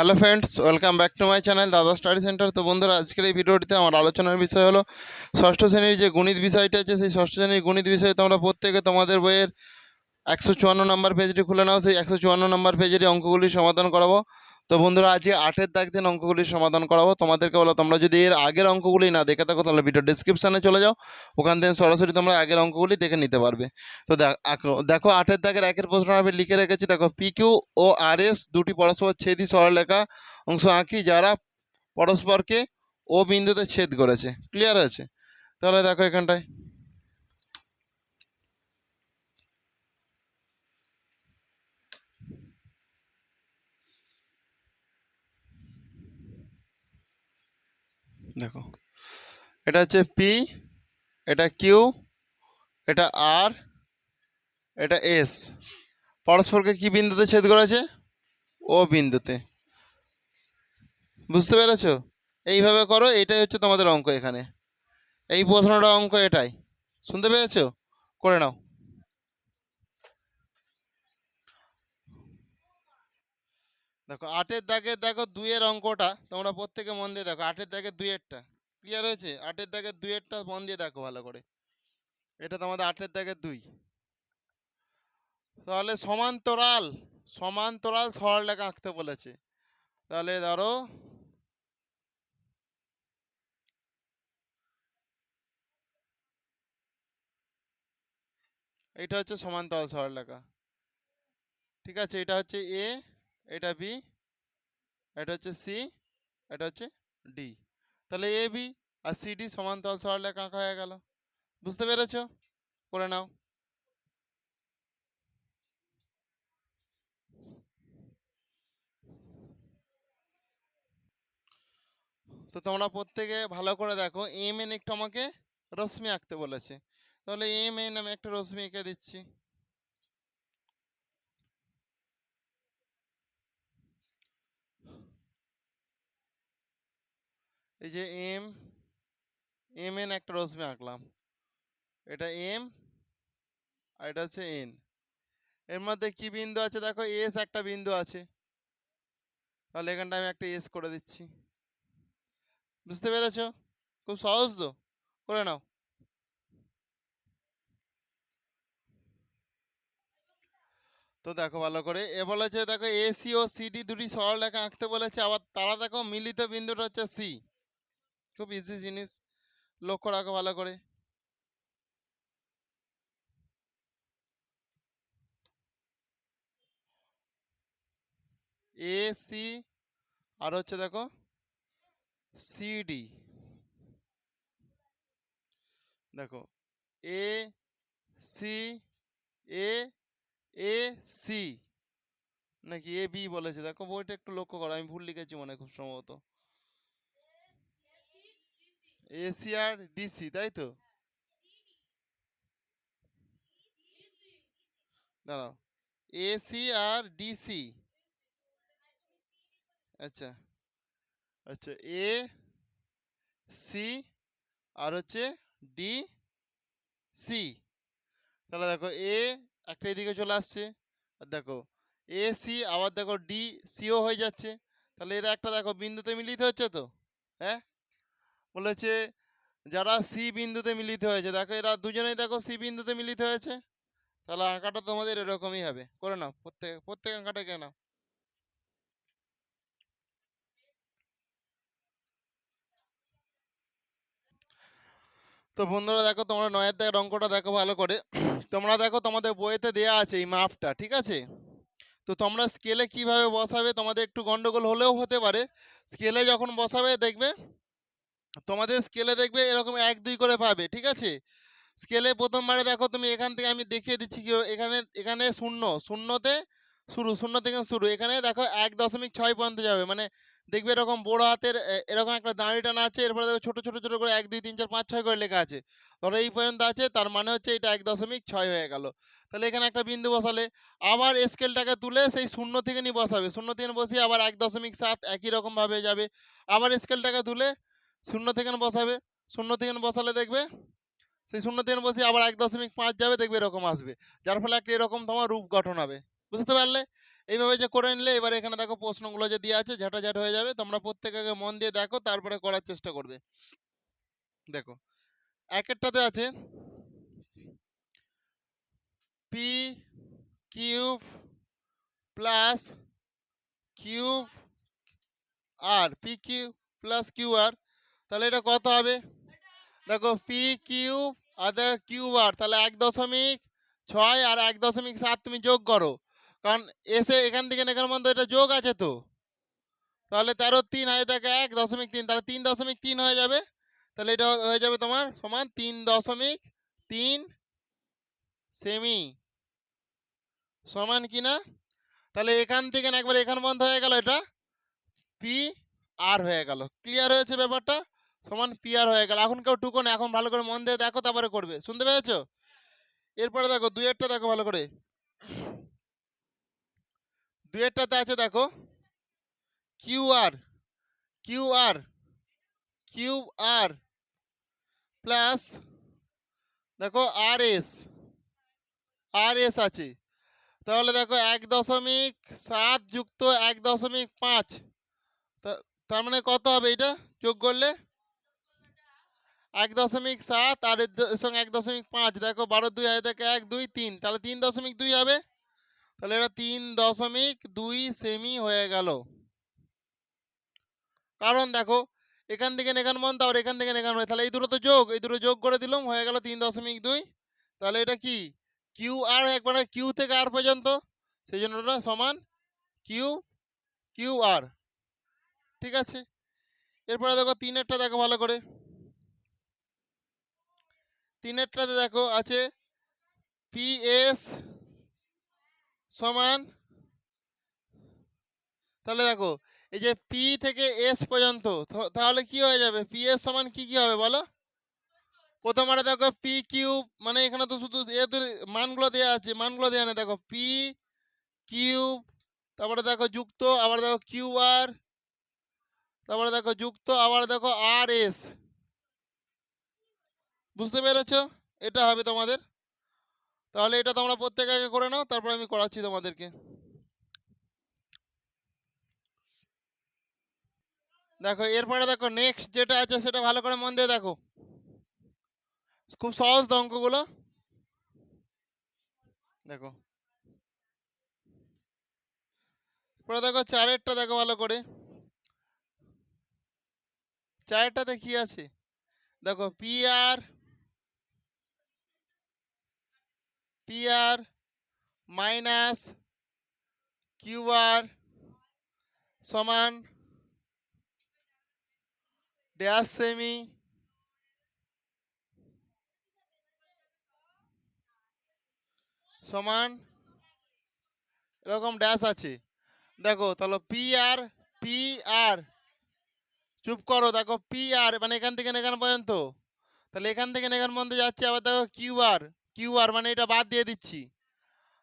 Hello friends, welcome back to my channel দাদা study centre. তো বন্ধুরা, আজকের এই ভিডিওটিতে আমার আলোচনার বিষয় হলো ষষ্ঠ শ্রেণীর যে গণিত বিষয়টা আছে, সেই ষষ্ঠ শ্রেণীর গণিত বিষয়ে তোমরা প্রত্যেকে তোমাদের বইয়ের 154 নম্বর পেজটি খুলে নাও। সেই 154 নম্বর পেজের অঙ্কগুলি সমাধান করাবো। তো বন্ধুরা, আজকে 8-এর দাগ দিন অঙ্কগুলি সমাধান করাবো। তোমাদেরকে বলো, তোমরা যদি এর আগের অঙ্কগুলি না দেখে থাকো তাহলে ভিডিও ডিসক্রিপশানে চলে যাও, ওখান থেকে সরাসরি তোমরা আগের অঙ্কগুলি দেখে নিতে পারবে। তো দেখো 8-এর দাগের একের প্রশ্ন আমি লিখে রেখেছি। দেখো, PQ ও RS দুটি পরস্পর ছেদি সরলরেখা অংশ আঁকি যারা পরস্পরকে ও বিন্দুতে ছেদ করেছে। ক্লিয়ার হয়েছে? তাহলে দেখো এখানটায় দেখো, এটা হচ্ছে P, এটা Q, এটা R, এটা S। পরস্পরকে কি বিন্দুতে ছেদ করেছে? ও বিন্দুতে। বুঝতে পেরেছো? এইভাবে করো, এটাই হচ্ছে তোমাদের অঙ্ক। এখানে এই প্রশ্নটা অঙ্ক এটাই। শুনতে পেরেছো? করে নাও। দেখো 8-এর দাগে দেখো 2-এর অঙ্কটা তোমরা প্রত্যেকে মন দিয়ে দেখো। 8-এর দাগে 2-এরটা ক্লিয়ার হয়েছে? 8-এর দাগে 2-এরটা মন দিয়ে দেখো ভালো করে। এটা তোমাদের 8-এর দাগে 2। তাহলে সমান্তরাল সমান্তরাল সরলরেখা আঁকতে বলেছে। তাহলে ধরো এটা হচ্ছে সমান্তরাল সরলরেখা, ঠিক আছে? এটা হচ্ছে A, এটা B, এটা হচ্ছে C, এটা হচ্ছে D। তাহলে AB আর CD সমান্তরাল সরলরেখা আঁকা হয়ে গেল। বুঝতে পেরেছো? করে নাও। তো তোমরা প্রত্যেকে ভালো করে দেখো। MN একটু আমাকে রশ্মি আঁকতে বলেছে, তাহলে MN আমি একটা রশ্মি এঁকে দিচ্ছি। এই যে MN একটা রশ্মি আঁকলাম। এটা M আর এটা হচ্ছে N। এর মধ্যে কি বিন্দু আছে? দেখো S একটা বিন্দু আছে, তাহলে এখানটা আমি একটা S করে দিচ্ছি। বুঝতে পেরেছো? খুব সহজ তো, করে নাও। তো দেখো ভালো করে, এ বলেছে দেখো AC ও CD দুটি সরলরেখা আঁকতে বলেছে। আবার তারা দেখো মিলিত বিন্দুটা হচ্ছে C। খুব ইজি জিনিস, লক্ষ্য রাখো ভালো করে। AC আর হচ্ছে দেখো CD। দেখো AC AC নাকি AB বলেছে? দেখো বইটা একটু লক্ষ্য করো, আমি ভুল লিখেছি মনে হয় খুব সম্ভবত। AC আর DC, তাই তো? দাঁড়াও, AC আর DC। আচ্ছা আচ্ছা, AC আর হচ্ছে DC। তাহলে দেখো A একটা এদিকে চলে আসছে, আর দেখো AC আবার দেখো DCও হয়ে যাচ্ছে। তাহলে এরা একটা দেখো বিন্দুতে মিলিত হচ্ছে তো। হ্যাঁ, বলেছে যারা সি বিন্দুতে মিলিত হয়েছে। দেখো এরা দুজনেই দেখো সি বিন্দুতে মিলিত হয়েছে। তাহলে আঁকাটা তোমাদের এরকমই হবে। করে নাও, প্রত্যেক আঁকাটা কে নাও। তো বন্ধুরা দেখো, তোমরা 9-এর দাগের অঙ্কটা দেখো ভালো করে। তোমরা দেখো তোমাদের বইয়েতে দেয়া আছে এই মাপটা, ঠিক আছে? তো তোমরা স্কেলে কিভাবে বসাবে তোমাদের একটু গন্ডগোল হলেও হতে পারে। স্কেলে যখন বসাবে দেখবে তোমাদের স্কেলে দেখবে এরকম 1-2 করে পাবে, ঠিক আছে? স্কেলে প্রথমবারে দেখো তুমি এখান থেকে আমি দেখিয়ে দিচ্ছি কি এখানে এখানে শূন্যতে শুরু, শূন্য থেকে শুরু। এখানে দেখো 1.6 পর্যন্ত যাবে, মানে দেখবে এরকম বড় হাতের এরকম একটা দাঁড়ি টানা আছে। এরপরে দেখো ছোট ছোট ছোট করে 1 2 3 4 5 6 করে লেখা আছে। ধরো এই পর্যন্ত আছে, তার মানে হচ্ছে এটা 1.6 হয়ে গেল। তাহলে এখানে একটা বিন্দু বসালে, আবার স্কেলটাকে তুলে সেই শূন্য থেকে নিয়ে বসাবে। শূন্য থেকে বসিয়ে আবার 1.7 একই রকম ভাবে যাবে। আবার স্কেলটাকে তুলে শূন্য থেকে বসাবে। শূন্য থেকে বসালে দেখবে সেই শূন্য থেকে বসিয়ে আবার 1.5 যাবে, দেখবে এরকম আসবে। যার ফলে একটা এরকম তোমার রূপ গঠন হবে। বুঝতে পারলে? এইভাবে যে করে নিলে এবার এখানে দেখো প্রশ্নগুলো যে দেওয়া আছে ঝাঁটাঝাট হয়ে যাবে। তোমরা প্রত্যেকে আগে মন দিয়ে দেখো তারপরে করার চেষ্টা করবে। দেখো একেরটাতে আছে পি কিউব প্লাস কিউব আর P Q plus Q R, তাহলে এটা কত হবে? দেখো পি কিউব আর দেখো কিউ আর, তাহলে 1.6 আর 1.7 তুমি যোগ করো, কারণ এসে এখান থেকে এখানের মধ্যে এটা যোগ আছে তো, তাহলে 13 3 হয় দেখো 1.3, তাহলে 3.3 হয়ে যাবে। তাহলে এটা হয়ে যাবে তোমার সমান 3.3 সেমি, সমান কিনা? তাহলে এখান থেকে একবার এখান বন্ধ হয়ে গেল, এটা পি আর হয়ে গেল। ক্লিয়ার হয়েছে ব্যাপারটা? সমান পি আর হয়ে গেল। এখন কেউ টুকো না, এখন ভালো করে মন দিয়ে দেখো তারপরে করবে। শুনতে পেয়েছো? এরপরে দেখো দুইয়েরটা দেখো ভালো করে। দুইয়েরটাতে আছে দেখো Q R Q R Q R plus দেখো আর এস আছে। তাহলে দেখো 1.7 যুক্ত 1.5, তার মানে কত হবে এটা যোগ করলে? 1.7 আর এর সঙ্গে 1.5, দেখো 12 2 হয় দেখো 1 2 3, তাহলে 3.2 হবে। তাহলে এটা 3.2 সেমি হয়ে গেল। কারণ দেখো এখান থেকে এখান মন আর এখান থেকে এখান, তাহলে এই দুটো তো যোগ, এই দুটো যোগ করে দিলাম হয়ে গেল 3.2। তাহলে এটা কি কিউ আর, একবারে কিউ থেকে আর পর্যন্ত, সেই জন্য এটা সমান কিউ কিউ আর। ঠিক আছে, এরপরে দেখো তিনেরটা দেখো ভালো করে। তিনেরটাতে দেখো আছে পি এস সমান, তাহলে দেখো এই যে পি থেকে এস পর্যন্ত, তাহলে কি হয়ে যাবে? পি এস সমান কি কি হবে বলো? প্রথমে দেখো পি কিউব, মানে এখানে তো শুধু মানগুলো দেওয়া আছে, মানগুলো দেওয়া নেই। দেখো পি কিউব, তারপরে দেখো যুক্ত, আবার দেখো কিউ আর, তারপরে দেখো যুক্ত, আবার দেখো আর এস। বুঝতে পেরেছো? এটা হবে তোমাদের। তাহলে এটা তোমরা প্রত্যেকে আগে করে নাও, তারপর আমি করাচ্ছি তোমাদেরকে। দেখো এরপরে দেখো নেক্সট যেটা আছে সেটা ভালো করে মন দিয়ে দেখো, খুব সহজ তো অঙ্কগুলো। দেখো পরে দেখো চারেরটা দেখো ভালো করে। চারেরটাতে কি আছে? দেখো P R minus Q R সমান ড্যাশ সেমি সমান এরকম ড্যাশ আছে। দেখো তাহলে পি আর চুপ করো, দেখো পি আর মানে এখান থেকে এখান পর্যন্ত, তাহলে এখান থেকে এখান পর্যন্ত যাচ্ছে। আবার দেখো কিউ আর মানে এটা বাদ দিয়ে দিচ্ছি,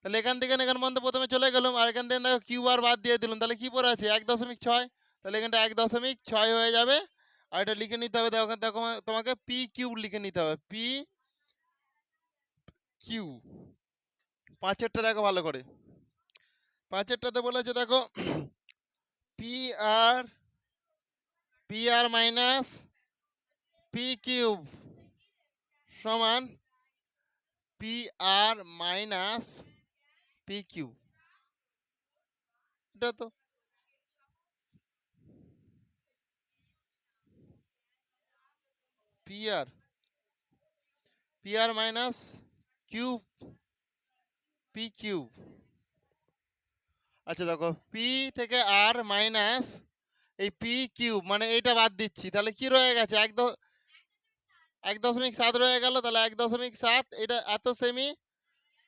তাহলে এখান থেকে এখান পর্যন্ত প্রথমে চলে গেলাম, আর এখান থেকে দেখো কিউ আর বাদ দিয়ে দিলাম, তাহলে কি পড়ে আছে 1.6, তাহলে এখানটা 1.6 হয়ে যাবে। আর এটা লিখে নিতে হবে, দেখো দেখো তোমাকে পি কিউ লিখে নিতে হবে, পি কিউ। পাঁচেরটা দেখো ভালো করে। পাঁচেরটাতে বলেছে দেখো P R minus P cube সমান P R minus P Q. এটা তো P R minus cube P cube. আচ্ছা দেখো পি থেকে আর মাইনাস এই পি কিউব মানে এইটা বাদ দিচ্ছি, তাহলে কি রয়ে গেছে 1.7 রয়ে গেল। তাহলে 1.7 এটা এত সেমি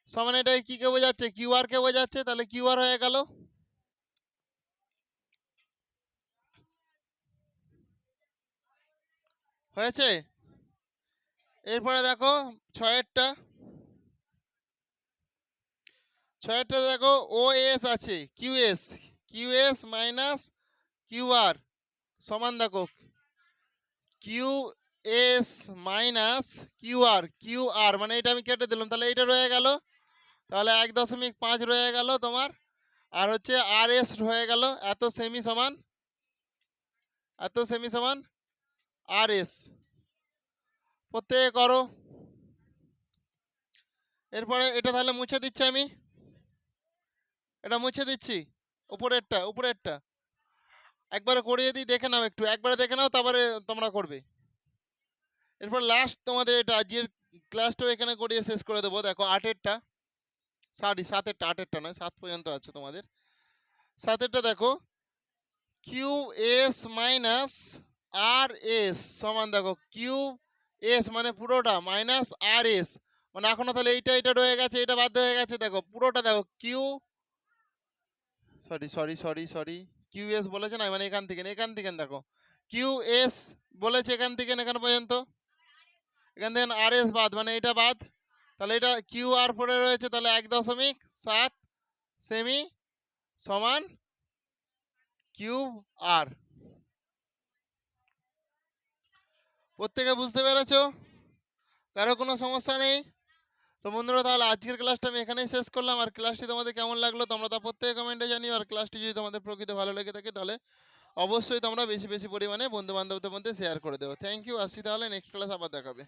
সমান, এটা কি কে বোঝাচ্ছে? কিউ আর কে বোঝাচ্ছে, তাহলে কিউ আর হয়ে গেল। হয়েছে? এরপরে দেখো ছয়েরটা। ছয়েরটা দেখো ও এস আছে Q S minus Q R সমান দেখো Q S minus Q R মানে এটা আমি কেটে দিলাম, তাহলে এটা রয়ে গেল। তাহলে 1.5 রয়ে গেল তোমার, আর হচ্ছে আর এস হয়ে গেল এত সেমি সমান আর এস। প্রত্যেকে করো। এরপরে এটা তাহলে মুছে দিচ্ছি আমি, এটা মুছে দিচ্ছি, উপরেরটা একবারে করিয়ে দিই, দেখে নাও একটু, একবারে দেখে নাও তারপরে তোমরা করবে। এরপর লাস্ট তোমাদের এটা আজকের ক্লাসটাও এখানে করিয়ে শেষ করে দেবো। দেখো 8এরটা, সরি 7এরটা, 8এরটা নয়, 7 পর্যন্ত আছে তোমাদের। 7এরটা দেখো, কিউ এস মাইনাস আর এস সমান, দেখো কিউ এস মানে পুরোটা মাইনাস আর এস মানে এখনো তাহলে এইটা রয়ে গেছে, এটা বাধ্য হয়ে গেছে। দেখো পুরোটা দেখো কিউ, সরি কিউ এস বলেছে না, মানে এখান থেকে দেখো কিউ এস বলেছে এখান থেকে এখান পর্যন্ত, এখান থেকে আর এস বাদ, মানে এটা বাদ। তাহলে এটা কিউ আর পড়ে রয়েছে, তাহলে 1.7 সেমি সমান কিউব আর। প্রত্যেকে বুঝতে পেরেছো? কারো কোনো সমস্যা নেই? তো বন্ধুরা তাহলে আজকের ক্লাসটা আমি এখানেই শেষ করলাম। আর ক্লাসটি তোমাদের কেমন লাগলো তোমরা তা প্রত্যেকে কমেন্টে জানিও। আর ক্লাসটি যদি তোমাদের প্রকৃত ভালো লেগে থাকে তাহলে অবশ্যই তোমরা বেশি বেশি পরিমাণে বন্ধু বান্ধবদের মধ্যে শেয়ার করে দেবো। থ্যাংক ইউ, আসছি তাহলে নেক্সট ক্লাস আবার দেখাবে।